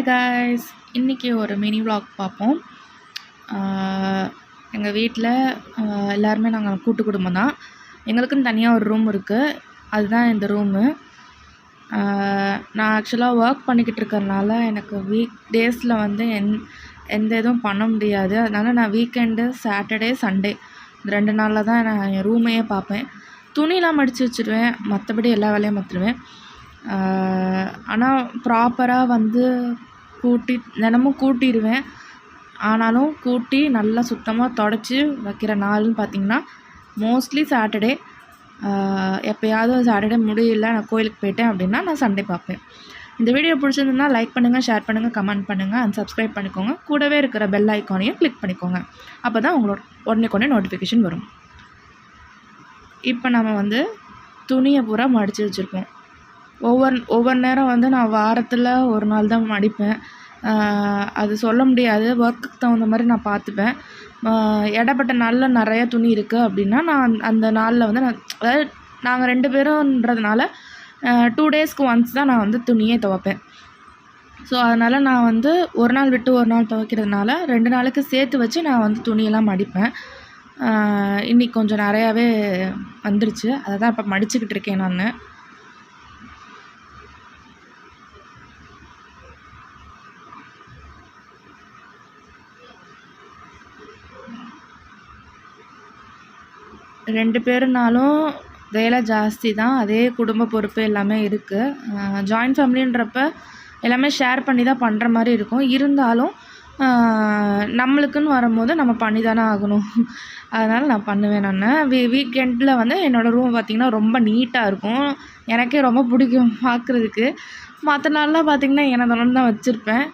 Hi guys, இன்றைக்கி ஒரு mini vlog பார்ப்போம். எங்கள் வீட்டில் எல்லாருமே நாங்கள் கூட்டு குடும்பம் தான். எங்களுக்குன்னு தனியாக ஒரு ரூம் இருக்குது, அதுதான் இந்த ரூமு. நான் ஆக்சுவலாக ஒர்க் பண்ணிக்கிட்டு இருக்கிறதுனால எனக்கு வீக் டேஸில் வந்து எந்த இதுவும் பண்ண முடியாது. அதனால் நான் வீக்கெண்டு, சாட்டர்டே, சண்டே இந்த 2 நாளில் தான் நான் என் ரூமையே பார்ப்பேன். துணிலாம் மடித்து வச்சுருவேன், மற்றபடி எல்லா வேலையும் பார்த்துருவேன். ஆனால் ப்ராப்பராக வந்து தினமும் கூட்டிடுவேன். ஆனாலும் கூட்டி நல்லா சுத்தமாக தொடச்சி வைக்கிற நாள்னு பார்த்திங்கன்னா மோஸ்ட்லி சாட்டர்டே. எப்போயாவது சாட்டர்டே முடியல, நான் கோயிலுக்கு போயிட்டேன் அப்படின்னா நான் சண்டே பார்ப்பேன். இந்த வீடியோ பிடிச்சிருந்ததுன்னா லைக் பண்ணுங்கள், ஷேர் பண்ணுங்கள், கமெண்ட் பண்ணுங்கள், அண்ட் சப்ஸ்கிரைப் பண்ணிக்கோங்க. கூடவே இருக்கிற பெல் ஐக்கானையும் கிளிக் பண்ணிக்கோங்க. அப்போ தான் உங்களோட உடனே நோட்டிஃபிகேஷன் வரும். இப்போ நம்ம வந்து துணியை பூரா மடித்து வச்சுருப்போம். ஒவ்வொரு நேரம் வந்து நான் வாரத்தில் ஒரு நாள் தான் மடிப்பேன். அது சொல்ல முடியாது, ஒர்க்குக்கு தகுந்த மாதிரி நான் பார்த்துப்பேன். இடப்பட்ட நாளில் நிறையா துணி இருக்குது அப்படின்னா நான் அந்த நாளில் வந்து அதாவது நாங்கள் 2 பேருன்றதுனால 2 டேஸ்க்கு ஒன்ஸ் தான் நான் வந்து துணியே துவைப்பேன். ஸோ அதனால் நான் வந்து ஒரு நாள் விட்டு ஒரு நாள் துவைக்கிறதுனால 2 நாளுக்கு சேர்த்து வச்சு நான் வந்து துணியெல்லாம் மடிப்பேன். இன்றைக்கி கொஞ்சம் நிறையாவே வந்துருச்சு, அதை தான் இப்போ மடிச்சுக்கிட்டு இருக்கேன் நான். ரெண்டு பேருனாலும் வேலை ஜாஸ்தி தான், அதே குடும்ப பொறுப்பு எல்லாமே இருக்குது. ஜாயின்ட் ஃபேமிலின்றப்ப எல்லாமே ஷேர் பண்ணி தான் பண்ணுற மாதிரி இருக்கும். இருந்தாலும் நம்மளுக்குன்னு வரும்போது நம்ம பண்ணி தானே ஆகணும். அதனால் நான் பண்ணுவேன். நான் வீக்கெண்டில் வந்து என்னோடய ரூம் பார்த்திங்கன்னா ரொம்ப நீட்டாக இருக்கும். எனக்கே ரொம்ப பிடிக்கும் பார்க்குறதுக்கு. மற்ற நாள்லாம் பார்த்திங்கன்னா என்னதெல்லாம் தான் வச்சுருப்பேன்.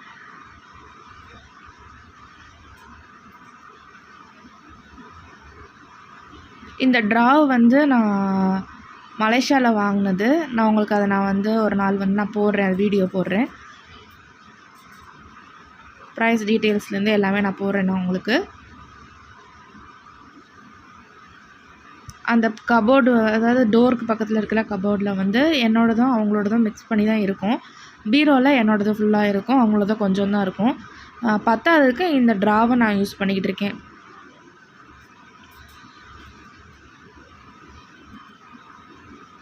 இந்த ட்ராவ் வந்து நான் மலேசியாவில் வாங்கினது. நான் உங்களுக்கு அதை வந்து ஒரு நாள் வந்து நான் போடுறேன், வீடியோ போடுறேன். ப்ரைஸ் டீட்டெயில்ஸ்லேருந்து எல்லாமே நான் போடுறேன் நான் உங்களுக்கு. அந்த கபோர்டு, அதாவது டோருக்கு பக்கத்தில் இருக்கிற கபோர்டில் வந்து என்னோடதும் அவங்களோடதும் மிக்ஸ் பண்ணி தான் இருக்கும். பீரோவில் என்னோடது ஃபுல்லாக இருக்கும், அவங்களோட கொஞ்சம் தான் இருக்கும். பத்தாததுக்கு இந்த ட்ராவை நான் யூஸ் பண்ணிக்கிட்டு இருக்கேன்.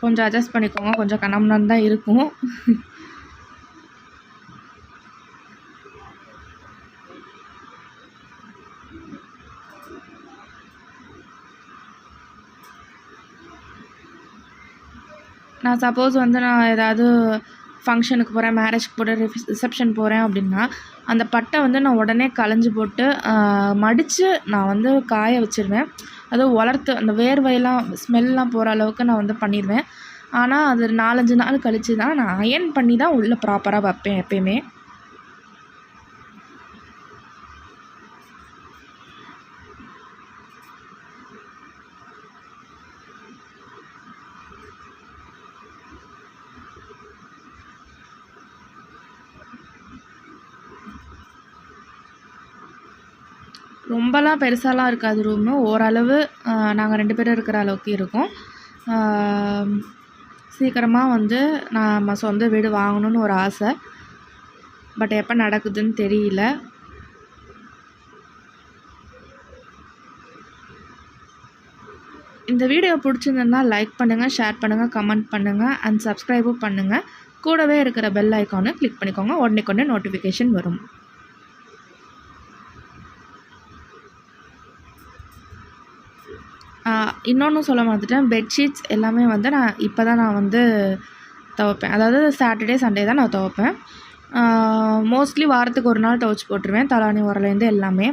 கொஞ்சம் அட்ஜஸ்ட் பண்ணிக்கோங்க, கொஞ்சம் கனம்னு தான் இருக்கும். நான் சப்போஸ் வந்து நான் ஏதாவது ஃபங்க்ஷனுக்கு போகிறேன், மேரேஜ்க்கு போகிறேன், ரிசப்ஷன் போகிறேன் அப்படின்னா அந்த பட்டை வந்து நான் உடனே களைஞ்சி போட்டு மடித்து நான் வந்து காய வச்சுருவேன். அதுவும் வளர்த்து அந்த வேர்வையெல்லாம் ஸ்மெல்லாம் போகிற அளவுக்கு நான் வந்து பண்ணிடுவேன். ஆனால் அது 4-5 நாள் கழித்து தான் நான் அயர்ன் பண்ணி தான் உள்ளே ப்ராப்பராக வைப்பேன் எப்பயுமே. ரொம்பலாம் பெருசாலாம் இருக்காது ரூமு, ஓரளவு நாங்கள் 2 பேரும் இருக்கிற அளவுக்கு இருக்கும். சீக்கிரமாக வந்து நம்ம சொந்த வீடு வாங்கணும்னு ஒரு ஆசை, பட் எப்போ நடக்குதுன்னு தெரியல. இந்த வீடியோ பிடிச்சிருந்ததுன்னா லைக் பண்ணுங்கள், ஷேர் பண்ணுங்கள், கமெண்ட் பண்ணுங்கள், அண்ட் சப்ஸ்கிரைபும் பண்ணுங்கள். கூடவே இருக்கிற பெல் ஐக்கானை கிளிக் பண்ணிக்கோங்க, உடனே நோட்டிஃபிகேஷன் வரும். இன்னொன்று சொல்ல மாட்டேன், பெட்ஷீட்ஸ் எல்லாமே வந்து நான் வந்து துவைப்பேன். அதாவது சாட்டர்டே, சண்டே தான் நான் துவைப்பேன். மோஸ்ட்லி வாரத்துக்கு ஒரு நாள் துவைச்சி போட்டுருவேன், தலாணி உரலேருந்து எல்லாமே.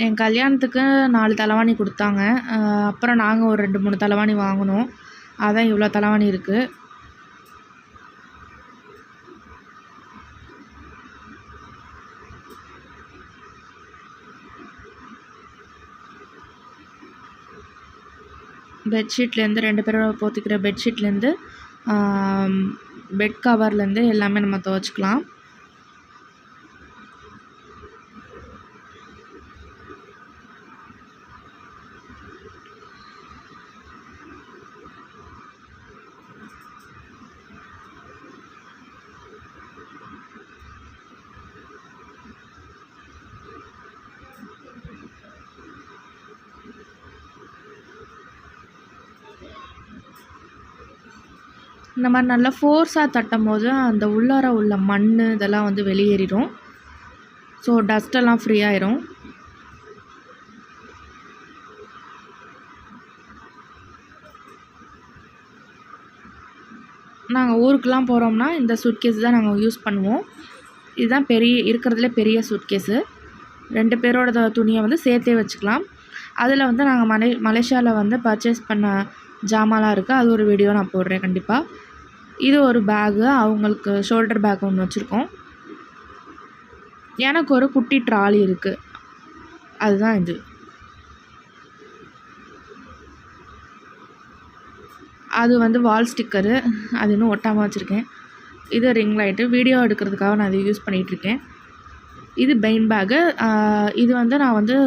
என் கல்யாணத்துக்கு 4 தலைவாணி கொடுத்தாங்க. அப்புறம் நாங்கள் ஒரு 2-3 தலைவாணி வாங்கினோம். அதான் இவ்வளோ தலைவாணி இருக்குது. பெட்ஷீட்லேருந்து 2 பேரோட போத்திக்கிற பெட்ஷீட்லேருந்து பெட் கவர்லேருந்து எல்லாமே நம்ம துவைச்சிக்கலாம். இந்த மாதிரி நல்லா ஃபோர்ஸாக தட்டும்போது அந்த உள்ளார உள்ள மண் இதெல்லாம் வந்து வெளியேறிடும். ஸோ டஸ்ட்டெல்லாம் ஃப்ரீ ஆயிரும். நாங்கள் ஊருக்கெலாம் போகிறோம்னா இந்த சூட்கேஸ் தான் நாங்கள் யூஸ் பண்ணுவோம். இதுதான் இருக்கிறதுலே பெரிய சூட்கேஸு. 2 பேரோட துணியை வந்து சேர்த்தே வச்சுக்கலாம். அதில் வந்து நாங்கள் மலேசியாவில் வந்து பர்ச்சேஸ் பண்ண ஜாமான்லாம் இருக்குது. அது ஒரு வீடியோ நான் போடுறேன் கண்டிப்பாக. இது ஒரு பேகு, அவங்களுக்கு ஷோல்டர் பேக் ஒன்று வச்சுருக்கோம். எனக்கு ஒரு குட்டி ட்ராலி இருக்குது, அதுதான் இது. அது வந்து வால் ஸ்டிக்கரு, அது இன்னும் ஒட்டாமல் வச்சுருக்கேன். இது ரிங் லைட்டு, வீடியோ எடுக்கிறதுக்காக நான் அதை யூஸ் பண்ணிகிட்ருக்கேன். இது பெயின் பேகு. இது வந்து நான் வந்து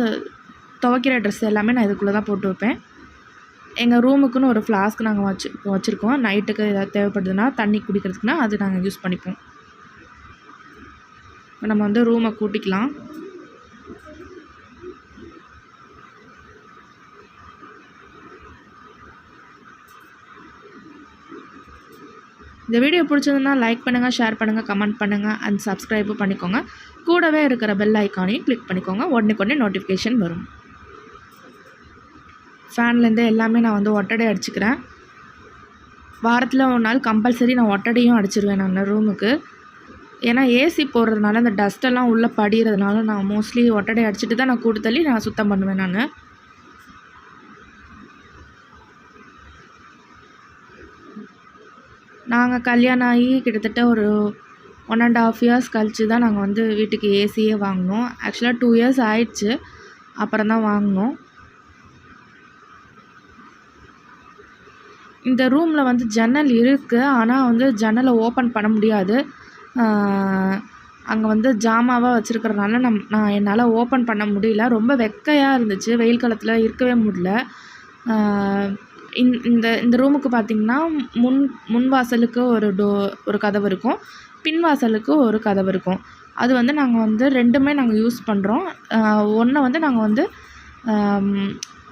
துவைக்கிற ட்ரெஸ் எல்லாமே நான் இதுக்குள்ளே தான் போட்டு வைப்பேன். எங்கள் ரூமுக்குன்னு ஒரு ஃப்ளாஸ்க் நாங்கள் வச்சுருக்கோம். நைட்டுக்கு ஏதாவது தேவைப்படுதுன்னா தண்ணி குடிக்கிறதுக்குன்னா அது நாங்கள் யூஸ் பண்ணிப்போம். நம்ம வந்து ரூமை கூட்டிக்கலாம். இந்த வீடியோ பிடிச்சதுன்னா லைக் பண்ணுங்கள், ஷேர் பண்ணுங்கள், கமெண்ட் பண்ணுங்கள் அண்ட் சப்ஸ்கிரைபும் பண்ணிக்கோங்க. கூடவே இருக்கிற பெல் ஐக்கானையும் கிளிக் பண்ணிக்கோங்க. உடனே நோட்டிஃபிகேஷன் வரும். ஃபேன்லேருந்து எல்லாமே நான் வந்து ஒட்டடை அடிச்சுக்கிறேன். வாரத்தில் ஒரு நாள் கம்பல்சரி நான் ஒட்டடையும் அடிச்சிருவேன் நான் ரூமுக்கு. ஏன்னா ஏசி போடுறதுனால அந்த டஸ்ட்டெல்லாம் உள்ளே படிகிறதுனால நான் மோஸ்ட்லி ஒட்டடை அடிச்சுட்டு தான் நான் கூட்டு தள்ளி நான் சுத்தம் பண்ணுவேன் நான். நாங்கள் கல்யாணம் ஆகி கிட்டத்தட்ட ஒரு 1.5 years கழித்து தான் நாங்கள் வந்து வீட்டுக்கு ஏசியே வாங்கினோம். ஆக்சுவலாக 2 years ஆயிடுச்சு, அப்புறம் தான் வாங்கினோம். இந்த ரூமில் வந்து ஜன்னல் இருக்குது, ஆனால் வந்து ஜன்னலை ஓப்பன் பண்ண முடியாது. அங்கே வந்து ஜாமாவாக வச்சுருக்கிறதுனால நான் என்னால் ஓப்பன் பண்ண முடியல. ரொம்ப வெக்கையாக இருந்துச்சு, வெயில் காலத்தில் இருக்கவே முடியல. இந்த ரூமுக்கு பார்த்திங்கன்னா முன் வாசலுக்கு ஒரு கதவு இருக்கும், பின் வாசலுக்கு ஒரு கதவு இருக்கும். அது வந்து நாங்கள் வந்து 2மே நாங்கள் யூஸ் பண்ணுறோம். ஒன்றை வந்து நாங்கள் வந்து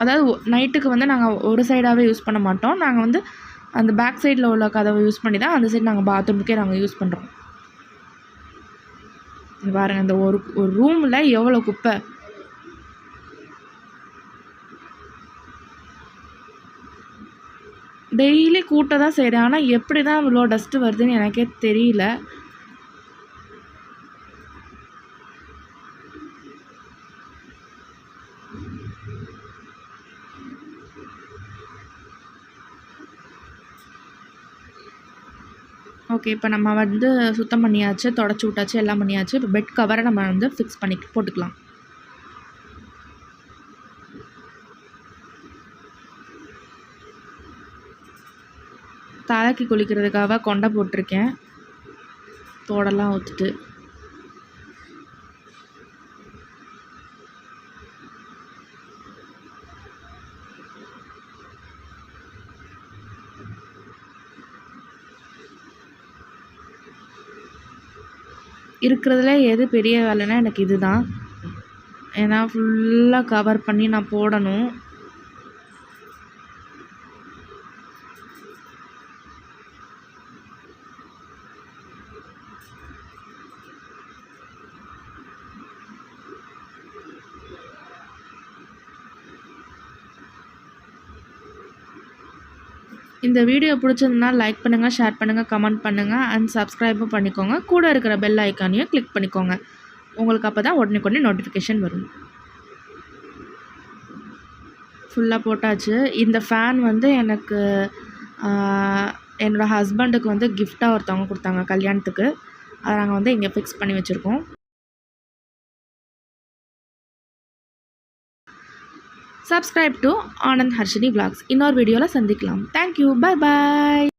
அதாவது நைட்டுக்கு வந்து நாங்கள் ஒரு சைடாகவே யூஸ் பண்ண மாட்டோம். நாங்கள் வந்து அந்த பேக் சைடில் உள்ள கதவை யூஸ் பண்ணி தான் அந்த சைடு நாங்கள் பாத்ரூமுக்கே நாங்கள் யூஸ் பண்ணுறோம். பாருங்கள், இந்த ஒரு ரூமில் எவ்வளோ குப்பை. டெய்லி கூட்ட தான் செய்கிறேன், ஆனால் எப்படி தான் இவ்வளோ டஸ்ட்டு வருதுன்னு எனக்கே தெரியல. ஓகே, இப்போ நம்ம வந்து சுத்தம் பண்ணியாச்சு, தொடச்சி விட்டாச்சு, எல்லாம் பண்ணியாச்சு. இப்போ பெட் கவரை நம்ம வந்து ஃபிக்ஸ் பண்ணி போட்டுக்கலாம். தலைக்கு குளிக்கிறதுக்காக கொண்டை போட்டிருக்கேன், தோடெல்லாம் ஊற்றுட்டு. இருக்கிறதுல எது பெரிய வேலைன்னா எனக்கு இது தான். ஏன்னா ஃபுல்லாக கவர் பண்ணி நான் போடணும். இந்த வீடியோ பிடிச்சிருந்தா லைக் பண்ணுங்கள், ஷேர் பண்ணுங்கள், கமெண்ட் பண்ணுங்கள் அண்ட் சப்ஸ்கிரைபும் பண்ணிக்கோங்க. கூட இருக்கிற பெல் ஐக்கானையும் கிளிக் பண்ணிக்கோங்க. உங்களுக்கு அப்போ தான் உடனே நோட்டிஃபிகேஷன் வரும். ஃபுல்லாக போட்டாச்சு. இந்த ஃபேன் வந்து எனக்கு என்னோடய ஹஸ்பண்டுக்கு வந்து கிஃப்டாக ஒருத்தவங்க கொடுத்தாங்க கல்யாணத்துக்கு. அதை நாங்கள் வந்து இங்கே ஃபிக்ஸ் பண்ணி வச்சுருக்கோம். Subscribe to Anand Harshini vlogs. இன்னொரு வீடியோவில் சந்திக்கலாம். தேங்க்யூ. Bye bye.